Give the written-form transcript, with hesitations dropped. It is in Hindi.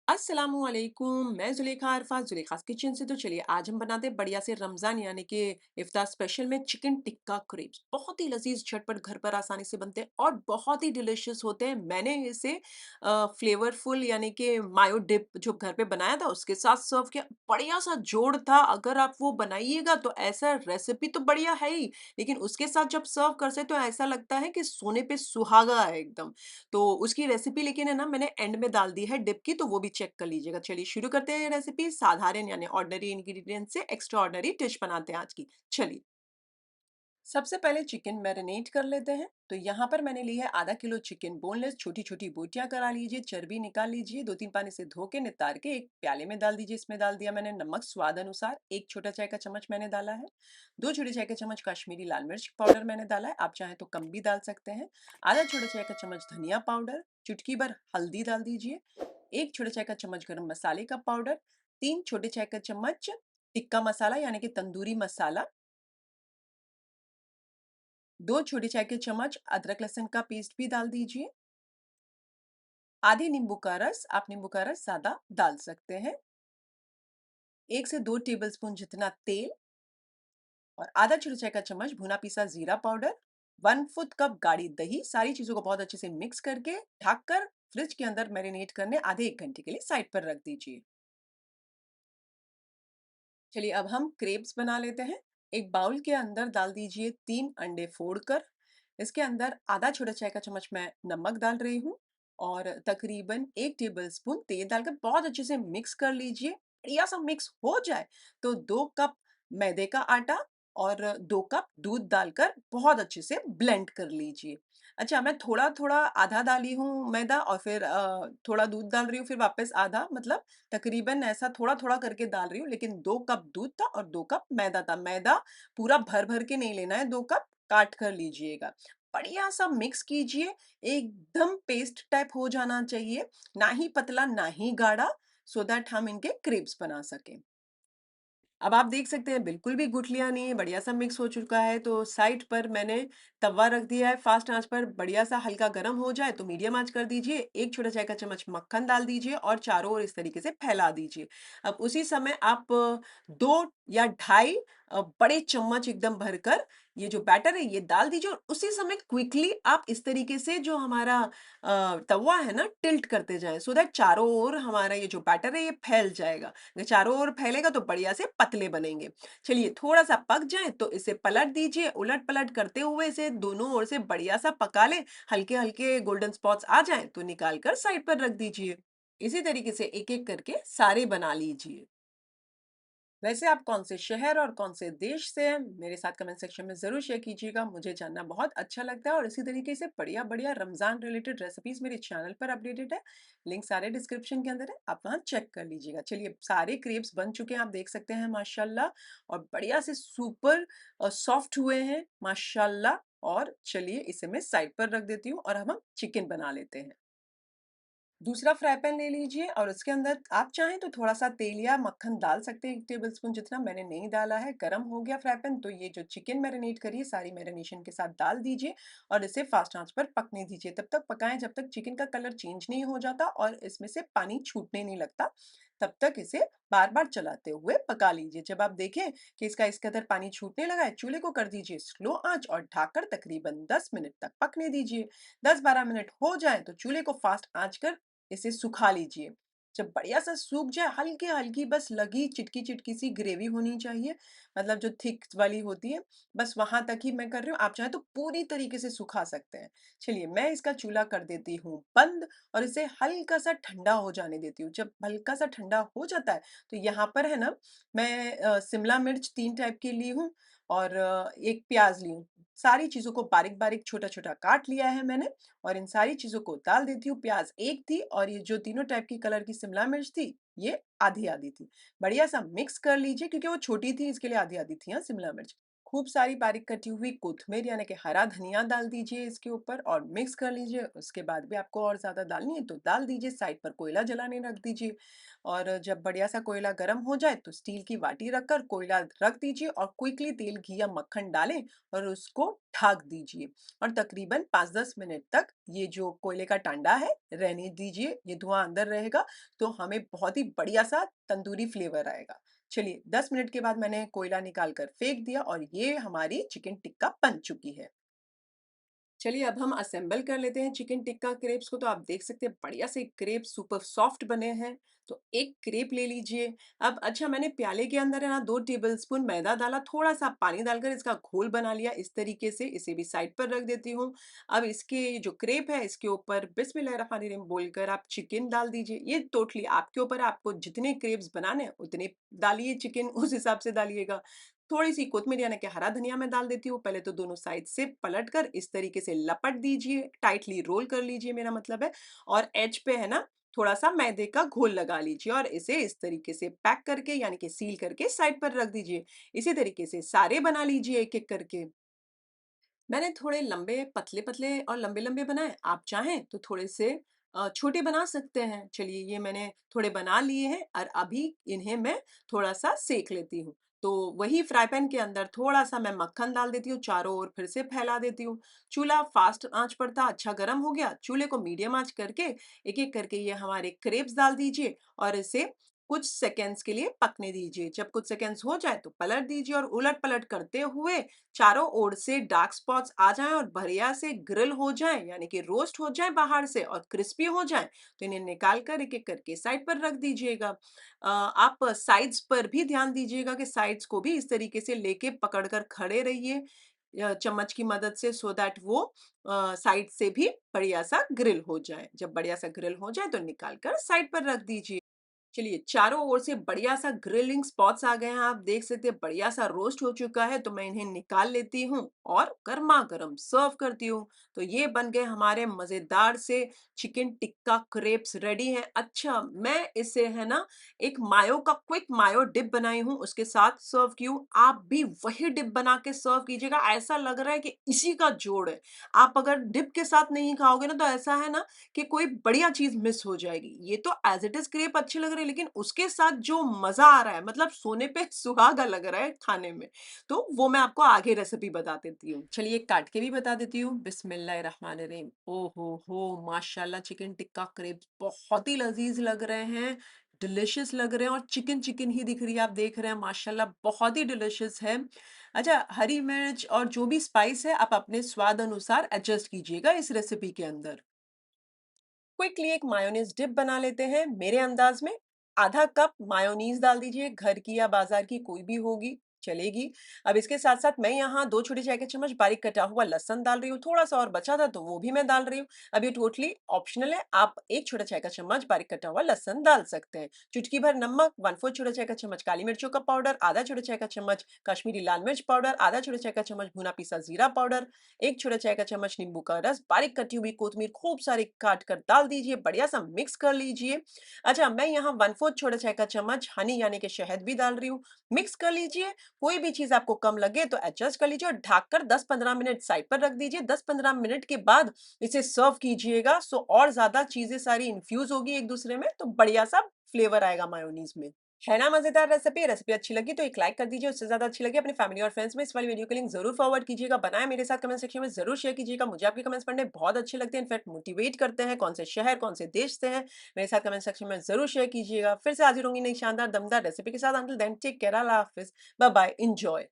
अस्सलामुअलैकुम, मैं ज़ुलेखा अरफात ज़ुलेखास किचन से। तो चलिए आज हम बनाते हैं बढ़िया से रमज़ान यानी कि इफ्तार स्पेशल में चिकन टिक्का क्रेप्स। बहुत ही लज़ीज़ झटपट घर पर आसानी से बनते हैं और बहुत ही डिलिशियस होते हैं। मैंने इसे फ्लेवरफुल यानी कि मायो डिप जो घर पे बनाया था उसके साथ सर्व किया। बढ़िया सा जोड़ था, अगर आप वो बनाइएगा तो ऐसा रेसिपी तो बढ़िया है ही, लेकिन उसके साथ जब सर्व करते तो ऐसा लगता है कि सोने पे सुहागा है एकदम। तो उसकी रेसिपी लेकिन है ना मैंने एंड में डाल दी है डिप की, तो वो भी चेक कर लीजिएगा। चलिए शुरू करते हैं रेसिपी। साधारण यानी ऑर्डिनरी इंग्रेडिएंट से एक्स्ट्रा ऑर्डिनरी डिश बनाते हैं आज की। चलिए सबसे पहले चिकन मैरिनेट कर लेते हैं। तो यहाँ पर मैंने ली है आधा किलो चिकन बोनलेस, छोटी छोटी बोटियां करा लीजिए, चर्बी निकाल लीजिए, 2-3 पानी से धो के नितार के एक प्याले में डाल दीजिए। इसमें डाल दिया मैंने नमक स्वाद अनुसार, 1 छोटा चाय का चम्मच मैंने डाला है। 2 छोटे चाय का चम्मच कश्मीरी लाल मिर्च पाउडर मैंने डाला है, आप चाहें तो कम भी डाल सकते हैं। आधा छोटा चाय का चम्मच धनिया पाउडर, चुटकी भर हल्दी डाल दीजिए। 1 छोटे चाय का चम्मच गरम मसाले का पाउडर, 3 छोटे चाय का चम्मच टिक्का मसाला यानी कि तंदूरी मसाला, 2 छोटी चाय के चम्मच अदरक लहसुन का पेस्ट भी डाल दीजिए। आधे नींबू का रस, आप नींबू का रस ज़्यादा डाल सकते हैं। 1 से 2 टेबलस्पून जितना तेल और आधा छोटा चाय का चम्मच भुना पिसा जीरा पाउडर, 1/4 कप गाढ़ी दही। सारी चीज़ों को बहुत अच्छे से मिक्स करके ढककर फ्रिज के अंदर मैरिनेट करने आधे 1 घंटे के लिए साइड पर रख दीजिए। चलिए अब हम क्रेप्स बना लेते हैं। एक बाउल के अंदर डाल दीजिए 3 अंडे फोड़कर। इसके अंदर आधा छोटा चाय का चम्मच मैं नमक डाल रही हूँ और तकरीबन 1 टेबलस्पून तेल डालकर बहुत अच्छे से मिक्स कर लीजिए। बढ़िया सा मिक्स हो जाए तो 2 कप मैदे का आटा और 2 कप दूध डालकर बहुत अच्छे से ब्लेंड कर लीजिए। अच्छा, मैं थोड़ा-थोड़ा आधा डाली हूँ मैदा और फिर थोड़ा दूध डाल रही हूँ, फिर वापस आधा, मतलब तकरीबन ऐसा थोड़ा-थोड़ा करके डाल रही हूँ, लेकिन 2 कप दूध था और 2 कप मैदा था। मैदा पूरा भर-भर के नहीं लेना है, 2 कप काट कर लीजिएगा। बढ़िया-सा मिक्स कीजिए, एकदम पेस्ट टाइप हो जाना चाहिए, ना ही पतला ना ही गाढ़ा, सो दैट हम इनके क्रेप्स बना सकें। अब आप देख सकते हैं बिल्कुल भी गुठलियाँ नहीं है, बढ़िया-सा मिक्स हो चुका है। तो साइड पर मैंने तवा रख दिया है फास्ट आँच पर, बढ़िया-सा हल्का गरम हो जाए तो मीडियम आँच कर दीजिए। 1 छोटा चाय का चम्मच मक्खन डाल दीजिए और चारों ओर इस तरीके से फैला दीजिए। अब उसी समय आप 2 या ढाई बड़े चम्मच एकदम भरकर ये जो बैटर है ये डाल दीजिए और उसी समय क्विकली आप इस तरीके से जो हमारा तवा है ना टिल्ट करते जाएँ, सो दैट चारों ओर हमारा ये जो बैटर है ये फैल जाएगा। अगर चारों ओर फैलेगा तो बढ़िया से पतले बनेंगे। चलिए थोड़ा-सा पक जाए तो इसे पलट दीजिए, उलट-पलट करते हुए इसे दोनों ओर से बढ़िया-सा पका लें। हल्के-हल्के गोल्डन स्पॉट्स आ जाएँ तो निकाल कर साइड पर रख दीजिए। इसी तरीके से एक-एक करके सारे बना लीजिए। वैसे आप कौन से शहर और कौन से देश से हैं, मेरे साथ कमेंट सेक्शन में ज़रूर शेयर कीजिएगा। मुझे जानना बहुत अच्छा लगता है और इसी तरीके से बढ़िया-बढ़िया रमज़ान रिलेटेड रेसिपीज़ मेरे चैनल पर अपडेटेड है। लिंक सारे डिस्क्रिप्शन के अंदर है, आप वहाँ चेक कर लीजिएगा। चलिए सारे क्रेप्स बन चुके हैं, आप देख सकते हैं माशाल्लाह, और बढ़िया से सुपर सॉफ्ट हुए हैं माशाल्लाह। और चलिए इसे मैं साइड पर रख देती हूँ और अब हम चिकन बना लेते हैं। दूसरा फ्राई पैन ले लीजिए और उसके अंदर आप चाहें तो थोड़ा-सा तेल या मक्खन डाल सकते हैं, 1 टेबलस्पून जितना, मैंने नहीं डाला है। गरम हो गया फ्राई पैन तो ये जो चिकन मैरिनेट करी है सारी मैरिनेशन के साथ डाल दीजिए और इसे फास्ट आँच पर पकने दीजिए। तब तक पकाएँ जब तक चिकन का कलर चेंज नहीं हो जाता और इसमें से पानी छूटने नहीं लगता। तब तक इसे बार-बार चलाते हुए पका लीजिए। जब आप देखें कि इसका इस कदर पानी छूटने लगा है, चूल्हे को कर दीजिए स्लो आँच और ढककर तकरीबन 10 मिनट तक पकने दीजिए। 10-12 मिनट हो जाएँ तो चूल्हे को फास्ट आँच कर इसे सुखा लीजिए। जब बढ़िया सा सूख जाए, हल्की-हल्की बस लगी चिटकी-चिटकी सी ग्रेवी होनी चाहिए, मतलब जो थिक वाली होती है, बस वहाँ तक ही मैं कर रही हूँ। आप चाहें तो पूरी तरीके से सुखा सकते हैं। चलिए मैं इसका चूल्हा कर देती हूँ बंद और इसे हल्का-सा ठंडा हो जाने देती हूँ। जब हल्का-सा ठंडा हो जाता है, तो यहाँ पर है ना मैं शिमला मिर्च 3 टाइप की ली हूँ और 1 प्याज़ ली हूँ। सारी चीज़ों को बारीक-बारीक, छोटा-छोटा काट लिया है मैंने और इन सारी चीज़ों को डाल देती हूँ। प्याज़ 1 थी और ये जो तीनों टाइप की कलर की शिमला मिर्च थी, ये आधी-आधी थी। बढ़िया-सा मिक्स कर लीजिए क्योंकि वो छोटी थी इसके लिए आधी-आधी थी हाँ शिमला मिर्च। खूब सारी बारीक कटी हुई कोतमीर यानी कि हरा धनिया डाल दीजिए इसके ऊपर और मिक्स कर लीजिए। उसके बाद भी आपको और ज़्यादा डालनी है तो डाल दीजिए। साइड पर कोयला जलाने रख दीजिए और जब बढ़िया सा कोयला गर्म हो जाए तो स्टील की वाटी रखकर कोयला रख दीजिए और क्विकली तेल, घी या मक्खन डालें और उसको ढक दीजिए और तकरीबन 5-10 मिनट तक ये जो कोयले का टांडा है रहने दीजिए। ये धुआँ अंदर रहेगा तो हमें बहुत ही बढ़िया-सा तंदूरी फ्लेवर आएगा। चलिए 10 मिनट के बाद मैंने कोयला निकाल कर फेंक दिया और ये हमारी चिकन टिक्का बन चुकी है। चलिए अब हम असेंबल कर लेते हैं चिकन टिक्का क्रेप्स को। तो आप देख सकते हैं बढ़िया से क्रेप्स सुपर सॉफ्ट बने हैं। तो एक क्रेप ले लीजिए। अब अच्छा मैंने प्याले के अंदर है ना 2 टेबलस्पून मैदा डाला, थोड़ा-सा पानी डालकर इसका घोल बना लिया इस तरीके से, इसे भी साइड पर रख देती हूँ। अब इसके जो क्रेप है इसके ऊपर बिस्मिल्लाहिर्रहमानिर्रहीम बोलकर आप चिकन डाल दीजिए। ये टोटली आपके ऊपर है, आपको जितने क्रेप्स बनाने हैं उतने डालिए चिकन उस हिसाब से डालिएगा। थोड़ी-सी कोत्मीर यानी कि हरा धनिया मैं डाल देती हूँ। पहले तो दोनों साइड से पलटकर इस तरीके से लपट दीजिए, टाइटली रोल कर लीजिए मेरा मतलब है और एज पे है ना थोड़ा-सा मैदे का घोल लगा लीजिए और इसे इस तरीके से पैक करके यानी कि सील करके साइड पर रख दीजिए। इसी तरीके से सारे बना लीजिए एक-एक करके। मैंने थोड़े लंबे पतले-पतले और लंबे-लंबे बनाए। आप चाहें तो थोड़े से छोटे बना सकते हैं। चलिए ये मैंने थोड़े बना लिए हैं और अभी इन्हें मैं थोड़ा-सा सेंक लेती हूँ। तो वही फ्राई पैन के अंदर थोड़ा-सा मैं मक्खन डाल देती हूँ, चारों ओर फिर से फैला देती हूँ। चूल्हा फ़ास्ट आँच पर था, अच्छा गरम हो गया। चूल्हे को मीडियम आँच करके एक-एक करके ये हमारे क्रेप्स डाल दीजिए और इसे कुछ सेकंड्स के लिए पकने दीजिए। जब कुछ सेकंड्स हो जाए तो पलट दीजिए और उलट-पलट करते हुए चारों ओर से डार्क स्पॉट्स आ जाएँ और बढ़िया से ग्रिल हो जाएँ, यानी कि रोस्ट हो जाएँ बाहर से और क्रिस्पी हो जाएँ, तो इन्हें निकाल कर एक-एक करके साइड पर रख दीजिएगा। आप साइड्स पर भी ध्यान दीजिएगा कि साइड्स को भी इस तरीके से लेके पकड़ कर खड़े रहिए चम्मच की मदद से सो दैट वो साइड से भी बढ़िया-सा ग्रिल हो जाए। जब बढ़िया-सा ग्रिल हो जाए तो निकाल कर साइड पर रख दीजिए। चलिए चारों ओर से बढ़िया सा ग्रिलिंग स्पॉट्स आ गए हैं, आप देख सकते हैं बढ़िया सा रोस्ट हो चुका है तो मैं इन्हें निकाल लेती हूँ और गर्मा गर्म सर्व करती हूँ। तो ये बन गए हमारे मजेदार से चिकन टिक्का क्रेप्स रेडी हैं। अच्छा मैं इसे है ना एक मायो का क्विक मायो डिप बनाई हूँ उसके साथ सर्व की हूँ। आप भी वही डिप बना के सर्व कीजिएगा, ऐसा लग रहा है कि इसी का जोड़ है। आप अगर डिप के साथ नहीं खाओगे ना तो ऐसा है ना कि कोई बढ़िया चीज़ मिस हो जाएगी। ये तो एज़ इट इज़ क्रेप अच्छे लग रहे हैं लेकिन उसके साथ जो मज़ा आ रहा है मतलब सोने पे सुहागा लग रहा है खाने में। तो वो मैं आपको आगे रेसिपी बता देती हूँ। चलिए काट के भी बता देती हूँ। बिस्मिल्लाहिर्रहमानिर्रहीम। ओहो हो! माशाअल्लाह चिकन टिक्का क्रेप्स बहुत ही लज़ीज़ लग रहे हैं, डिलिशियस लग रहे हैं और चिकन-चिकन ही दिख रही है आप देख रहे हैं माशाअल्लाह बहुत ही डिलिशियस है। अच्छा हरी मिर्च और जो भी स्पाइस है आप अपने स्वाद अनुसार एडजस्ट कीजिएगा इस रेसिपी के अंदर। क्विकली एक मायोनीज डिप बना लेते हैं मेरे अंदाज में। आधा कप मायोनीज डाल दीजिए, घर की या बाजार की कोई भी होगी चलेगी। अब इसके साथ साथ मैं यहाँ 2 छोटे चाय के चम्मच बारीक कटा हुआ लहसुन डाल रही हूँ, थोड़ा सा और बचा था तो वो भी मैं डाल रही हूँ। अब ये टोटली ऑप्शनल है, आप एक छोटा चाय का चम्मच बारीक कटा हुआ लहसुन डाल सकते हैं। चुटकी भर नमक, 1/4 छोटा चाय का चम्मच काली मिर्चों का पाउडर, आधा छोटा चाय का चम्मच कश्मीरी लाल मिर्च पाउडर, आधा छोटा चाय का चम्मच भुना पिसा जीरा पाउडर, एक छोटा चाय का चम्मच नींबू का रस, बारीक कटी हुई कोतमीर खूब सारी काट कर डाल दीजिए, बढ़िया सा मिक्स कर लीजिए। अच्छा मैं यहाँ 1/4 छोटा चाय का चम्मच हनी यानी कि शहद भी डाल रही हूँ। मिक्स कर लीजिए, कोई भी चीज़ आपको कम लगे तो एडजस्ट कर लीजिए और ढककर 10-15 मिनट साइड पर रख दीजिए। 10-15 मिनट के बाद इसे सर्व कीजिएगा सो और ज़्यादा चीज़ें सारी इन्फ्यूज़ होगी एक दूसरे में तो बढ़िया सा फ्लेवर आएगा मायोनीज़ में। है ना मज़ेदार रेसिपी? रेसिपी अच्छी लगी तो एक लाइक कर दीजिए, उससे ज़्यादा अच्छी लगी अपनी फैमिली और फ्रेंड्स में इस वाली वीडियो का लिंक ज़रूर फॉरवर्ड कीजिएगा। बनाएँ मेरे साथ कमेंट सेक्शन में ज़रूर शेयर कीजिएगा। मुझे आपके कमेंट्स पढ़ने बहुत अच्छे लगते हैं, इनफैक्ट मोटिवेट करते हैं। कौन से शहर, कौन से देश से हैं, मेरे साथ कमेंट सेक्शन में ज़रूर शेयर कीजिएगा। फिर से हाज़िर होंगी नई शानदार दमदार रेसिपी के साथ। अंटिल देन टेक केयर, अल्लाह हाफ़िज़। Bye bye, enjoy.